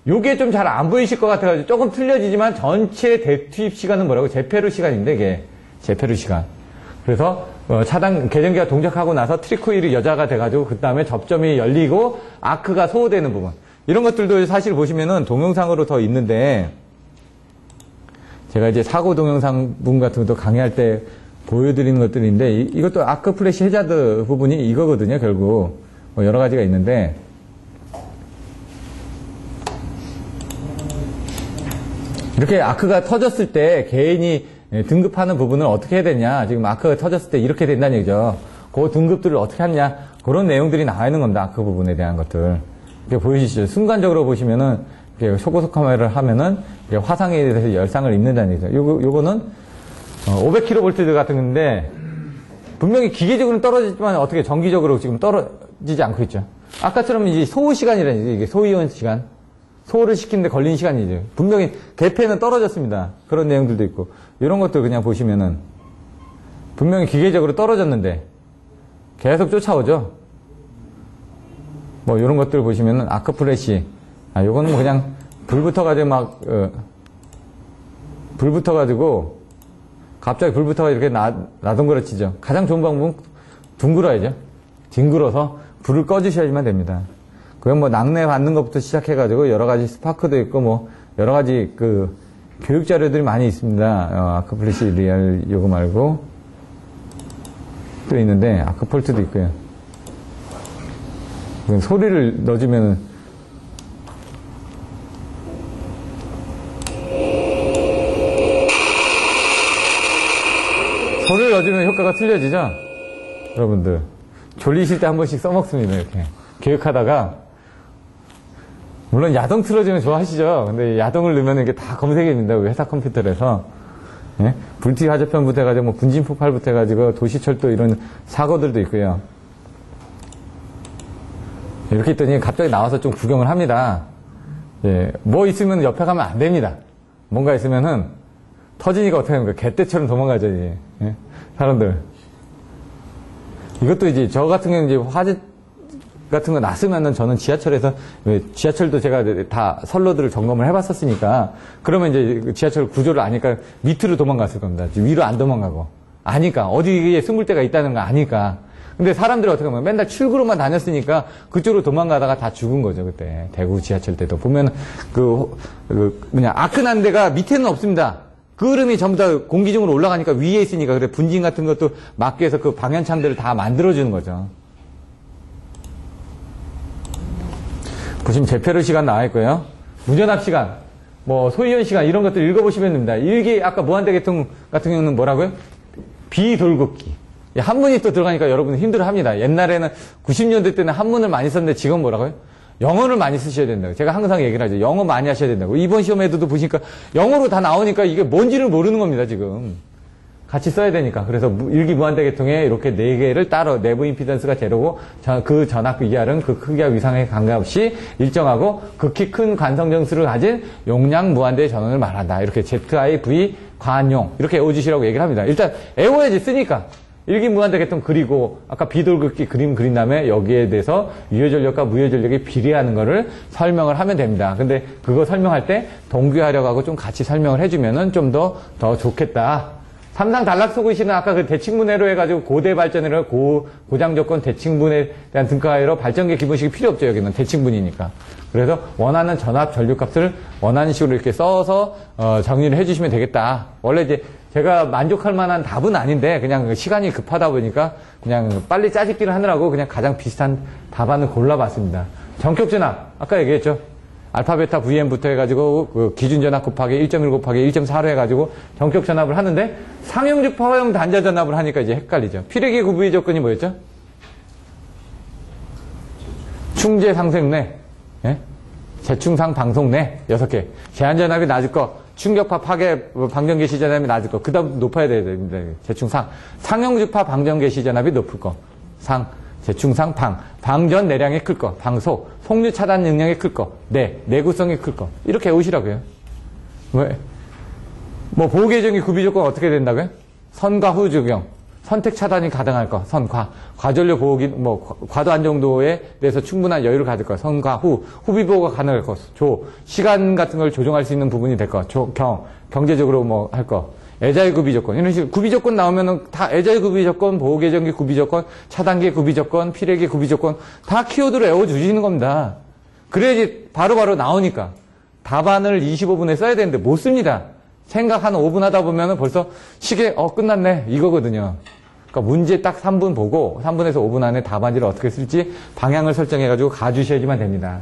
Speaker 1: 요게 좀 잘 안 보이실 것 같아가지고 조금 틀려지지만 전체 대투입 시간은 뭐라고? 재폐로 시간인데 이게 재폐로 시간. 그래서 차단 계전기가 동작하고 나서 트리코일이 여자가 돼가지고 그 다음에 접점이 열리고 아크가 소호되는 부분. 이런 것들도 사실 보시면은 동영상으로 더 있는데 제가 이제 사고 동영상 부분 같은 것도 강의할 때 보여드리는 것들인데 이것도 아크 플래시 해자드 부분이 이거거든요. 결국 뭐 여러 가지가 있는데 이렇게 아크가 터졌을 때 개인이 등급하는 부분을 어떻게 해야 되냐. 지금 아크가 터졌을 때 이렇게 된다는 얘기죠. 그 등급들을 어떻게 하냐. 그런 내용들이 나와 있는 겁니다. 아크 부분에 대한 것들. 이렇게 보이시죠? 순간적으로 보시면은 초고속 카메라를 하면은 화상에 대해서 열상을 입는다는 얘기죠. 요거는 500kV 같은 건데 분명히 기계적으로는 떨어지지만 어떻게 정기적으로 지금 떨어지지 않고 있죠. 아까처럼 이제 소호 시간이라는 얘기죠. 이게 소이온 시간. 소호를 시키는데 걸린 시간이죠. 분명히 개폐는 떨어졌습니다. 그런 내용들도 있고 이런 것들 그냥 보시면은 분명히 기계적으로 떨어졌는데 계속 쫓아오죠. 뭐 이런 것들 보시면은 아크 플래시 요거는 뭐 그냥 불 붙어가지고 불 붙어가지고 갑자기 불 붙어가지고 이렇게 나동그러치죠. 가장 좋은 방법은 둥글어야죠. 뒹굴어서 불을 꺼주셔야지만 됩니다. 그건 뭐 낙뢰 받는 것부터 시작해가지고 여러 가지 스파크도 있고 뭐 여러 가지 그 교육 자료들이 많이 있습니다. 아크 플래시 리얼 요거 말고 또 있는데 아크 폴트도 있고요. 소리를 넣어주면은 소리를 넣어주면 효과가 틀려지죠? 여러분들 졸리실 때 한 번씩 써먹습니다. 이렇게 교육하다가 물론 야동 틀어주면 좋아하시죠. 근데 야동을 넣으면 이게 다 검색이 됩니다. 회사 컴퓨터에서. 예? 불티 화재편부터 해가지고, 뭐 분진 폭발부터 해가지고, 도시철도 이런 사고들도 있고요. 이렇게 있더니 갑자기 나와서 좀 구경을 합니다. 예. 뭐 있으면 옆에 가면 안 됩니다. 뭔가 있으면은 터지니까 어떻게 합니까? 개떼처럼 도망가죠, 이제. 예? 사람들. 이것도 이제 저 같은 경우는 이제 화재 같은 거 났으면은 저는 지하철에서, 지하철도 제가 다 선로들을 점검을 해봤었으니까, 그러면 이제 지하철 구조를 아니까 밑으로 도망갔을 겁니다. 위로 안 도망가고. 아니까. 어디에 숨을 데가 있다는 거 아니까. 근데 사람들이 어떻게 하면 맨날 출구로만 다녔으니까 그쪽으로 도망가다가 다 죽은 거죠, 그때. 대구 지하철 때도. 보면 아끈한 데가 밑에는 없습니다. 그 흐름이 전부 다 공기 중으로 올라가니까 위에 있으니까 그래 분진 같은 것도 막기 위해서 그 방향창들을 다 만들어주는 거죠. 보시면 제페르 시간 나와 있고요. 무전압 시간, 뭐 소위원 시간 이런 것들 읽어보시면 됩니다. 일기 아까 무한대계통 같은 경우는 뭐라고요? 비돌긋기. 한문이 또 들어가니까 여러분 힘들어합니다. 옛날에는 90년대 때는 한문을 많이 썼는데 지금 뭐라고요? 영어를 많이 쓰셔야 된다고. 제가 항상 얘기를 하죠. 영어 많이 하셔야 된다고. 이번 시험에도 보시니까 영어로 다 나오니까 이게 뭔지를 모르는 겁니다, 지금. 같이 써야 되니까. 그래서 일기 무한대계통에 이렇게 4개를 따로 내부 임피던스가 제로고 그 전압 위아래는 그 크기와 위상에 관계없이 일정하고 극히 큰 관성정수를 가진 용량 무한대의 전원을 말한다. 이렇게 ZIV 관용 이렇게 외워주시라고 얘기를 합니다. 일단 외워야지 쓰니까. 일기 무한대계통 그리고 아까 비돌긋기 그림 그린 다음에 여기에 대해서 유효전력과 무효전력이 비례하는 거를 설명을 하면 됩니다. 근데 그거 설명할 때 동기화력하고 좀 같이 설명을 해주면은 좀 더 좋겠다. 삼상 단락소구시는 아까 그 대칭분해로 해가지고 고대 발전으로 고장조건 대칭분해에 대한 등가하여로 발전기 기본식이 필요 없죠. 여기는 대칭분이니까. 그래서 원하는 전압 전류값을 원하는 식으로 이렇게 써서 정리를 해주시면 되겠다. 원래 이제 제가 만족할 만한 답은 아닌데 그냥 시간이 급하다 보니까 그냥 빨리 짜집기를 하느라고 그냥 가장 비슷한 답안을 골라봤습니다. 전격전압 아까 얘기했죠. 알파, 베타, VM부터 해가지고 그 기준전압 곱하기 1.1 곱하기 1.4로 해가지고 전격전압을 하는데 상용주파형 단자전압을 하니까 이제 헷갈리죠. 피레기 구부의 조건이 뭐였죠? 충제 상생내, 예? 재충상 방송내 6개. 제한전압이 낮을 거. 충격파 파괴 방전개시 전압이 낮을 거. 그 다음 높아야 됩니다. 재충상. 상용주파 방전개시 전압이 높을 거. 재충상 방전 내량이 클 거. 방소. 속류 차단 능력이 클 거. 내구성이 클 거. 이렇게 오시라고요. 왜? 뭐 보호계정이 구비 조건 어떻게 된다고요? 선과 후 적용. 선택 차단이 가능할 거. 과전류 보호기, 과도한 정도에 대해서 충분한 여유를 가질 거. 선과 후비 보호가 가능할 거. 시간 같은 걸 조정할 수 있는 부분이 될 거. 경제적으로 할 거. 애자의 구비 조건. 이런 식으로 구비 조건 나오면은 다 애자의 구비 조건, 보호계정기 구비 조건, 차단기 구비 조건, 피레기 구비 조건 다 키워드로 외워주시는 겁니다. 그래야지 바로바로 나오니까. 답안을 25분에 써야 되는데 못 씁니다. 생각 한 5분 하다 보면은 벌써 시계, 끝났네. 이거거든요. 그러니까 문제 딱 3분 보고 3분에서 5분 안에 답안지를 어떻게 쓸지 방향을 설정해가지고 가주셔야지만 됩니다.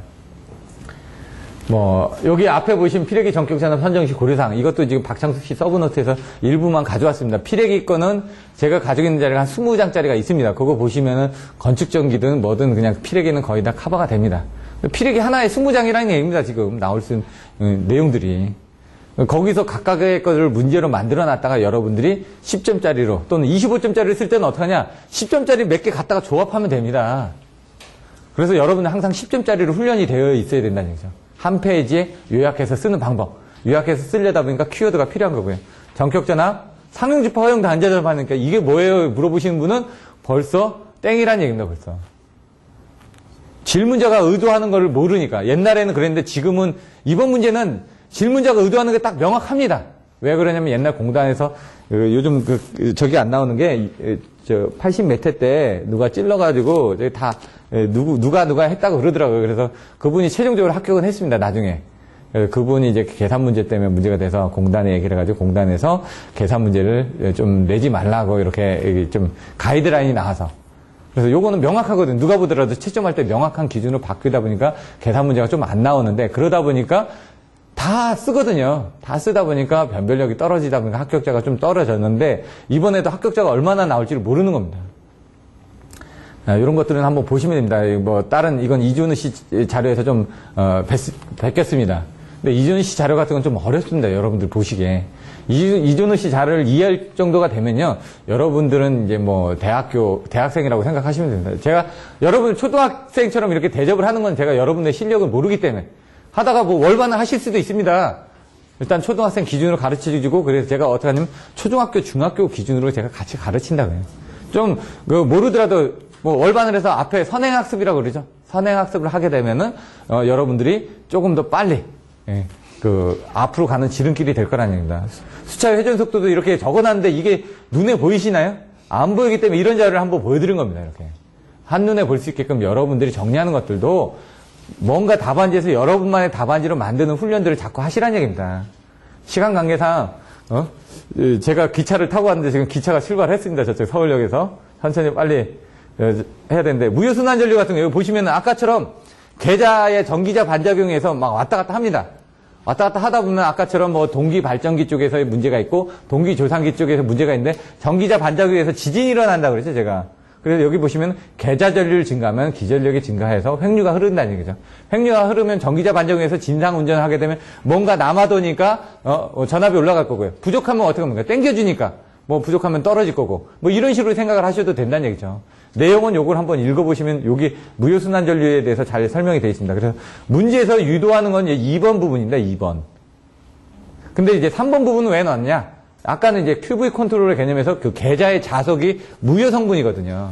Speaker 1: 여기 앞에 보시면 피레기 전격전압 선정시 고려사항. 이것도 지금 박창숙 씨 서브노트에서 일부만 가져왔습니다. 피레기 거는 제가 가지고 있는 자리가 한 20장짜리가 있습니다. 그거 보시면은 건축전기든 뭐든 그냥 피레기는 거의 다 커버가 됩니다. 피레기 하나에 20장이라는 얘기입니다. 지금 나올 수 있는 내용들이. 거기서 각각의 것을 문제로 만들어 놨다가 여러분들이 10점짜리로 또는 25점짜리를 쓸 때는 어떡하냐? 10점짜리 몇 개 갖다가 조합하면 됩니다. 그래서 여러분은 항상 10점짜리로 훈련이 되어 있어야 된다는 얘기죠. 한 페이지에 요약해서 쓰는 방법. 요약해서 쓰려다 보니까 키워드가 필요한 거고요. 전격전압, 상용주파 허용 단자전압 하니까 이게 뭐예요? 물어보시는 분은 벌써 땡이란 얘기입니다. 벌써. 질문자가 의도하는 거를 모르니까. 옛날에는 그랬는데 지금은 이번 문제는 질문자가 의도하는 게 딱 명확합니다. 왜 그러냐면 옛날 공단에서 요즘 저기 안 나오는 게 80몇 회 때 누가 찔러가지고 저기 다 누가 했다고 그러더라고요. 그래서 그분이 최종적으로 합격은 했습니다. 나중에. 그분이 이제 계산 문제 때문에 문제가 돼서 공단에 얘기를 해가지고 공단에서 계산 문제를 좀 내지 말라고 이렇게 좀 가이드라인이 나와서. 그래서 요거는 명확하거든. 누가 보더라도 채점할 때 명확한 기준으로 바뀌다 보니까 계산 문제가 좀 안 나오는데 그러다 보니까 다 쓰거든요. 다 쓰다 보니까 변별력이 떨어지다 보니까 합격자가 좀 떨어졌는데 이번에도 합격자가 얼마나 나올지를 모르는 겁니다. 이런 것들은 한번 보시면 됩니다. 다른 이건 이준우 씨 자료에서 좀 뵙겠습니다. 근데 이준우 씨 자료 같은 건 좀 어렵습니다. 여러분들 보시기에. 이준우 씨 자료를 이해할 정도가 되면요. 여러분들은 이제 대학생이라고 생각하시면 됩니다. 제가 여러분 초등학생처럼 이렇게 대접을 하는 건 제가 여러분의 실력을 모르기 때문에 하다가 월반을 하실 수도 있습니다. 일단 초등학생 기준으로 가르쳐주고 그래서 제가 어떻게 하냐면 초중학교, 중학교 기준으로 제가 같이 가르친다고요. 좀 모르더라도 월반을 해서 앞에 선행학습이라고 그러죠. 선행학습을 하게 되면은 여러분들이 조금 더 빨리 앞으로 가는 지름길이 될 거라는 얘기입니다. 수차 회전 속도도 이렇게 적어놨는데 이게 눈에 보이시나요? 안 보이기 때문에 이런 자료를 한번 보여드린 겁니다. 이렇게. 한눈에 볼 수 있게끔 여러분들이 정리하는 것들도 뭔가 답안지에서 여러분만의 답안지로 만드는 훈련들을 자꾸 하시라는 얘기입니다. 시간 관계상, 제가 기차를 타고 왔는데 지금 기차가 출발했습니다. 저쪽 서울역에서. 천천히 빨리 해야 되는데, 무효순환전류 같은 거, 여기 보시면 아까처럼 계좌의 전기자 반작용에서 막 왔다 갔다 합니다. 왔다 갔다 하다 보면 아까처럼 뭐 동기 발전기 쪽에서의 문제가 있고, 동기 조상기 쪽에서 문제가 있는데, 전기자 반작용에서 지진이 일어난다고 그랬죠, 제가. 그래서 여기 보시면 계좌 전류를 증가하면 기전력이 증가해서 횡류가 흐른다는 얘기죠. 횡류가 흐르면 전기자 반작용에서 진상 운전을 하게 되면 뭔가 남아도니까 전압이 올라갈 거고요. 부족하면 어떻게 합니까? 땡겨주니까 뭐 부족하면 떨어질 거고 뭐 이런 식으로 생각을 하셔도 된다는 얘기죠. 내용은 요걸 한번 읽어보시면 여기 무효순환 전류에 대해서 잘 설명이 되어 있습니다. 그래서 문제에서 유도하는 건 이제 2번 부분입니다. 2번. 근데 이제 3번 부분은 왜 넣었냐? 아까는 이제 QV 컨트롤의 개념에서 그 계좌의 자석이 무효 성분이거든요.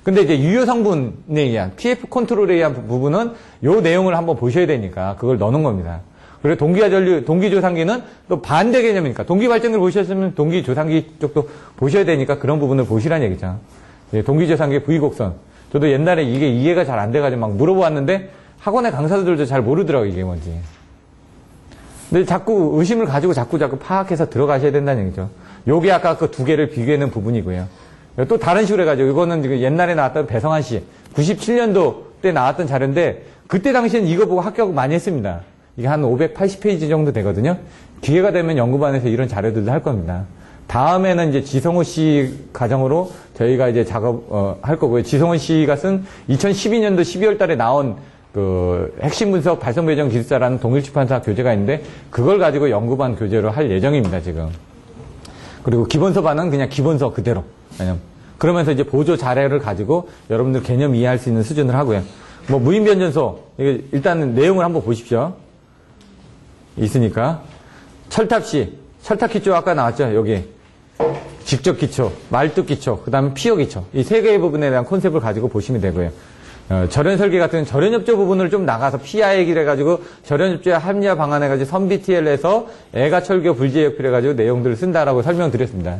Speaker 1: 근데 이제 유효 성분에 의한 PF 컨트롤에 의한 부분은 요 내용을 한번 보셔야 되니까 그걸 넣는 겁니다. 그리고 동기화 전류, 동기조상기는 또 반대 개념이니까 동기발전기를 보셨으면 동기조상기 쪽도 보셔야 되니까 그런 부분을 보시라는 얘기죠. 동기조상기 V곡선. 저도 옛날에 이게 이해가 잘 안 돼가지고 막 물어보았는데 학원의 강사들도 잘 모르더라고요, 이게 뭔지. 근데 자꾸 의심을 가지고 자꾸 파악해서 들어가셔야 된다는 얘기죠. 요게 아까 그 두 개를 비교하는 부분이고요. 또 다른 식으로 해가지고 이거는 옛날에 나왔던 배성환 씨 97년도 때 나왔던 자료인데 그때 당시엔 이거 보고 합격 많이 했습니다. 이게 한 580페이지 정도 되거든요. 기회가 되면 연구반에서 이런 자료들도 할 겁니다. 다음에는 이제 지성호 씨 과정으로 저희가 이제 할 거고요. 지성호 씨가 쓴 2012년도 12월 달에 나온 그 핵심 분석 발성 배정 기술사라는 동일출판사 교재가 있는데 그걸 가지고 연구반 교재로 할 예정입니다, 지금. 그리고 기본서반은 그냥 기본서 그대로. 왜냐면 그러면서 이제 보조 자료를 가지고 여러분들 개념 이해할 수 있는 수준을 하고요. 뭐 무인 변전소 일단 내용을 한번 보십시오. 있으니까 철탑시, 철탑 기초 아까 나왔죠, 여기. 직접 기초, 말뚝 기초, 그다음에 피어 기초. 이 세 개의 부분에 대한 컨셉을 가지고 보시면 되고요. 절연 설계 같은 절연협조 부분을 좀 나가서 피하 얘기를 해가지고 절연협조의 합리화 방안 해가지고 선비TL에서 애가철교 불제역필 해가지고 내용들을 쓴다라고 설명드렸습니다.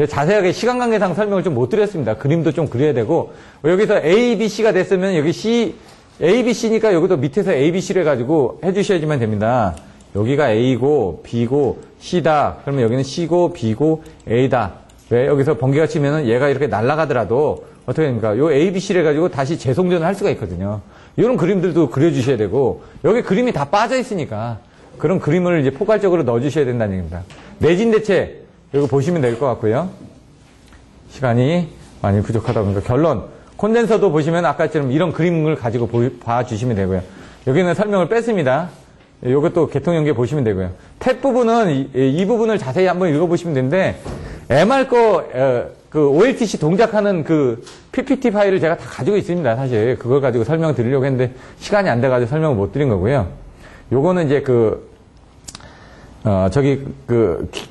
Speaker 1: 자세하게 시간 관계상 설명을 좀 못 드렸습니다. 그림도 좀 그려야 되고 여기서 A, B, C가 됐으면 여기 C, A, B, C니까 여기도 밑에서 A, B, C를 해가지고 해주셔야지만 됩니다. 여기가 A고 B고 C다. 그러면 여기는 C고 B고 A다. 왜? 여기서 번개가 치면은 얘가 이렇게 날아가더라도 어떻게 됩니까? 요 A, B, C를 해가지고 다시 재송전을 할 수가 있거든요. 이런 그림들도 그려주셔야 되고, 여기 그림이 다 빠져 있으니까, 그런 그림을 이제 포괄적으로 넣어주셔야 된다는 얘기입니다. 내진 대체, 이거 보시면 될 것 같고요. 시간이 많이 부족하다 보니까 결론. 콘덴서도 보시면 아까처럼 이런 그림을 가지고 봐주시면 되고요. 여기는 설명을 뺐습니다. 이것도 개통연계 보시면 되고요. 탭 부분은, 이 부분을 자세히 한번 읽어보시면 되는데, MR 그 OLTC 동작하는 그 PPT 파일을 제가 다 가지고 있습니다, 사실. 그걸 가지고 설명 드리려고 했는데, 시간이 안 돼가지고 설명을 못 드린 거고요. 요거는 이제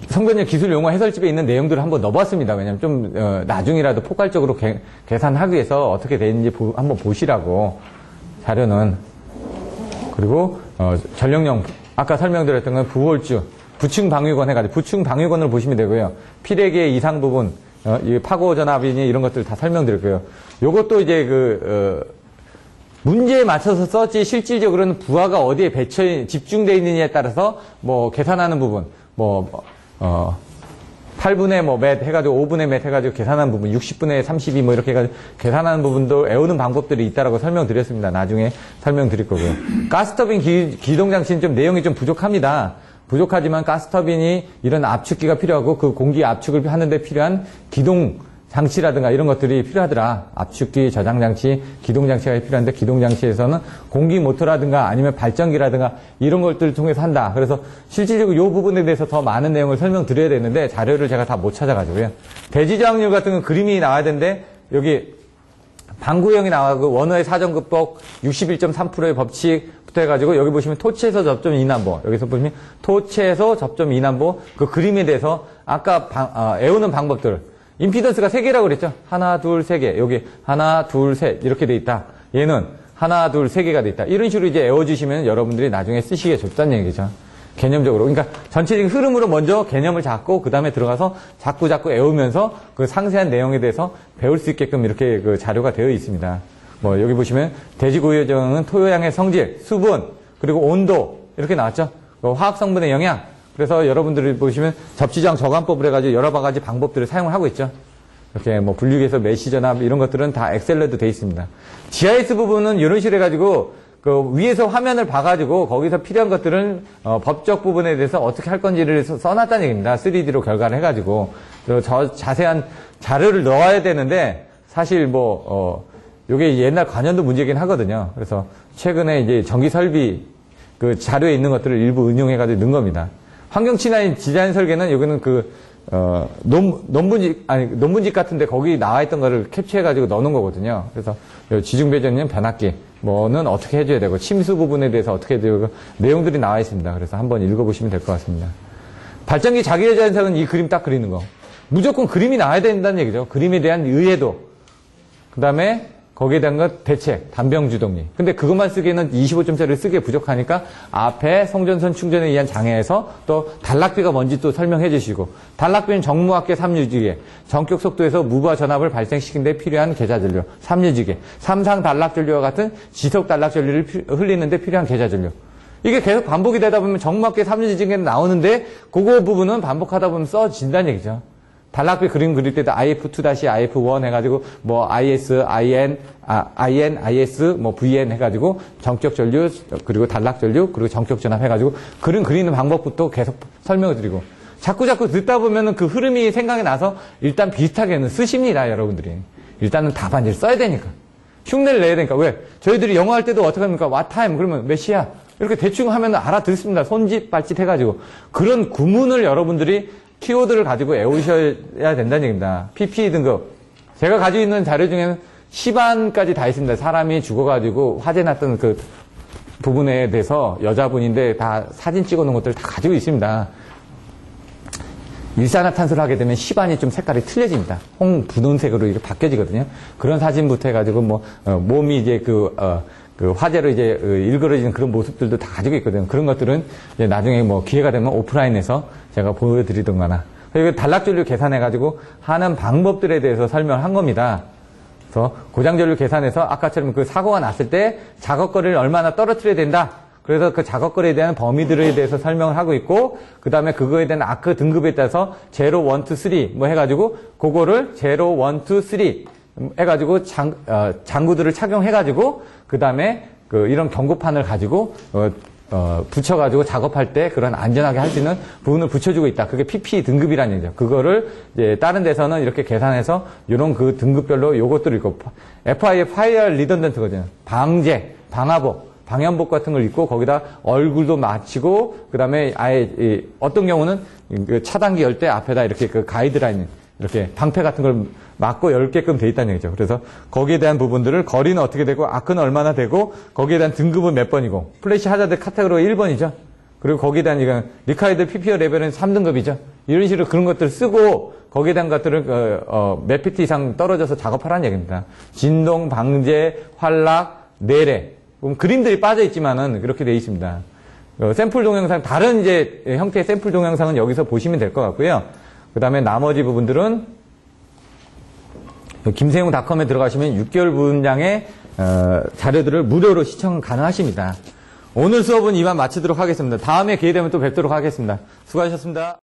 Speaker 1: 성변열 기술 용어 해설집에 있는 내용들을 한번 넣어봤습니다. 왜냐면 좀, 나중이라도 포괄적으로 계산하기 위해서 어떻게 되는지 한번 보시라고, 자료는. 그리고, 전력용, 아까 설명드렸던 건 부홀주, 부층 방위권 해가지고, 부층 방위권을 보시면 되고요. 피레기의 이상 부분, 이 파고 전압이니 이런 것들 다 설명드렸고요. 요것도 이제 문제에 맞춰서 썼지 실질적으로는 부하가 어디에 집중되어 있느냐에 따라서 뭐 계산하는 부분, 8분의 몇 해가지고 5분의 몇 해가지고 계산하는 부분, 60분의 32 뭐 이렇게 해가지고 계산하는 부분도 애우는 방법들이 있다라고 설명드렸습니다. 나중에 설명드릴 거고요. 가스터빈 기동장치는 좀 내용이 좀 부족합니다. 부족하지만 가스터빈이 이런 압축기가 필요하고 그 공기 압축을 하는데 필요한 기동 장치라든가 이런 것들이 필요하더라. 압축기, 저장장치, 기동장치가 필요한데 기동장치에서는 공기 모터라든가 아니면 발전기라든가 이런 것들을 통해서 한다. 그래서 실질적으로 이 부분에 대해서 더 많은 내용을 설명드려야 되는데 자료를 제가 다 못 찾아가지고요. 대지저항률 같은 건 그림이 나와야 되는데 여기 방구형이 나와고 원어의 사정급복 61.3%의 법칙부터 해가지고 여기 보시면 토체에서 접점 이남보 여기서 보시면 토체에서 접점 이남보 그 그림에 대해서 아까 애우는 방법들 임피던스가 3개라고 그랬죠. 하나, 둘, 3개. 여기 하나, 둘, 셋 이렇게 돼 있다. 얘는 하나, 둘, 3개가 돼 있다. 이런 식으로 이제 애워주시면 여러분들이 나중에 쓰시기에 좋다는 얘기죠. 개념적으로. 그러니까 전체적인 흐름으로 먼저 개념을 잡고 그 다음에 들어가서 자꾸 외우면서 그 상세한 내용에 대해서 배울 수 있게끔 이렇게 그 자료가 되어 있습니다. 뭐 여기 보시면 대지고유정은 토요양의 성질, 수분, 그리고 온도 이렇게 나왔죠. 화학 성분의 영향. 그래서 여러분들이 보시면 접지저항 저감법을 해가지고 여러 가지 방법들을 사용을 하고 있죠. 이렇게 뭐 분류기에서 메시 전압 이런 것들은 다 엑셀로도 되어 있습니다. GIS 부분은 이런 식으로 해가지고 그 위에서 화면을 봐가지고 거기서 필요한 것들은 법적 부분에 대해서 어떻게 할 건지를 써놨다는 얘기입니다. 3D로 결과를 해가지고 자세한 자료를 넣어야 되는데 사실 요게 옛날 관연도 문제긴 하거든요. 그래서 최근에 이제 전기 설비 그 자료에 있는 것들을 일부 응용해가지고 넣은 겁니다. 환경 친화인 디자인 설계는 여기는 논문집 같은데 거기 나와 있던 거를 캡처해가지고 넣는 거거든요. 그래서 지중 배전용 변압기 뭐는 어떻게 해줘야 되고 침수 부분에 대해서 어떻게 해야 되고 내용들이 나와 있습니다. 그래서 한번 읽어보시면 될 것 같습니다. 발전기 자기여자 현상은 이 그림 딱 그리는 거. 무조건 그림이 나와야 된다는 얘기죠. 그림에 대한 의해도. 그 다음에 거기에 대한 것 대책, 단병주동리. 근데 그것만 쓰기에는 25점짜리를 쓰기에 부족하니까 앞에 송전선 충전에 의한 장애에서 또 단락비가 뭔지 또 설명해 주시고 단락비는 정무학계 3유지계, 전격 속도에서 무바 전압을 발생시킨 데 필요한 계좌전류 3유지계, 삼상 단락전류와 같은 지속 단락전류를 흘리는 데 필요한 계좌전류. 이게 계속 반복이 되다 보면 정무학계 3유지계는 나오는데 그거 부분은 반복하다 보면 써진다는 얘기죠. 단락비 그림 그릴 때도 IF2-IF1 해가지고 뭐 IS, IN, IS, 뭐 VN 해가지고 전격 전류 그리고 단락 전류 그리고 전격 전압 해가지고 그림 그리는 방법부터 계속 설명을 드리고 자꾸 듣다 보면은 그 흐름이 생각이 나서 일단 비슷하게는 쓰십니다, 여러분들이. 일단은 답안지를 써야 되니까. 흉내를 내야 되니까. 왜? 저희들이 영어 할 때도 어떻게 합니까? What time? 그러면 몇 시야? 이렇게 대충 하면 알아듣습니다. 손짓, 발짓 해가지고. 그런 구문을 여러분들이 키워드를 가지고 외우셔야 된다는 얘기입니다. PPE 등급. 제가 가지고 있는 자료 중에는 10안까지 다 있습니다. 사람이 죽어가지고 화재 났던 그 부분에 대해서 여자분인데 다 사진 찍어 놓은 것들 다 가지고 있습니다. 일산화탄소를 하게 되면 10안이 좀 색깔이 틀려집니다. 홍분홍색으로 이렇게 바뀌어지거든요. 그런 사진부터 해가지고 몸이 이제 그 화재로 이제 일그러지는 그런 모습들도 다 가지고 있거든요. 그런 것들은 이제 나중에 기회가 되면 오프라인에서 제가 보여드리던가나. 그리고 단락전류 계산해가지고 하는 방법들에 대해서 설명을 한 겁니다. 그래서 고장전류 계산해서 아까처럼 그 사고가 났을 때 작업거리를 얼마나 떨어뜨려야 된다. 그래서 그 작업거리에 대한 범위들에 대해서 설명을 하고 있고, 그 다음에 그거에 대한 아크 등급에 따라서 0, 1, 2, 3 해가지고 그거를 0, 1, 2, 3 해가지고 장구들을 착용해가지고 그 다음에 이런 경고판을 가지고 붙여가지고 작업할 때 그런 안전하게 할 수 있는 부분을 붙여주고 있다. 그게 PPE 등급이라는 얘기죠. 그거를 이제 다른 데서는 이렇게 계산해서 이런 그 등급별로 요것들을 입고 FIA 파이어 리던던트거든요. 방제, 방화복, 방염복 같은 걸 입고 거기다 얼굴도 맞추고 그 다음에 아예 어떤 경우는 차단기 열 때 앞에다 이렇게 그 가이드라인 이렇게 방패 같은 걸 막고 열게끔 돼 있다는 얘기죠. 그래서 거기에 대한 부분들을 거리는 어떻게 되고 아크는 얼마나 되고 거기에 대한 등급은 몇 번이고 플래시 하자드 카테고리 1번이죠. 그리고 거기에 대한 이건 리카이드 PPO 레벨은 3등급이죠. 이런 식으로 그런 것들을 쓰고 거기에 대한 것들을 몇 피트 이상 떨어져서 작업하라는 얘기입니다. 진동, 방제, 활락, 내래. 그림들이 빠져 있지만은 그렇게 돼 있습니다. 샘플 동영상 다른 이제 형태의 샘플 동영상은 여기서 보시면 될 것 같고요. 그 다음에 나머지 부분들은 김세용닷컴에 들어가시면 6개월 분량의 자료들을 무료로 시청 가능하십니다. 오늘 수업은 이만 마치도록 하겠습니다. 다음에 기회 되면 또 뵙도록 하겠습니다. 수고하셨습니다.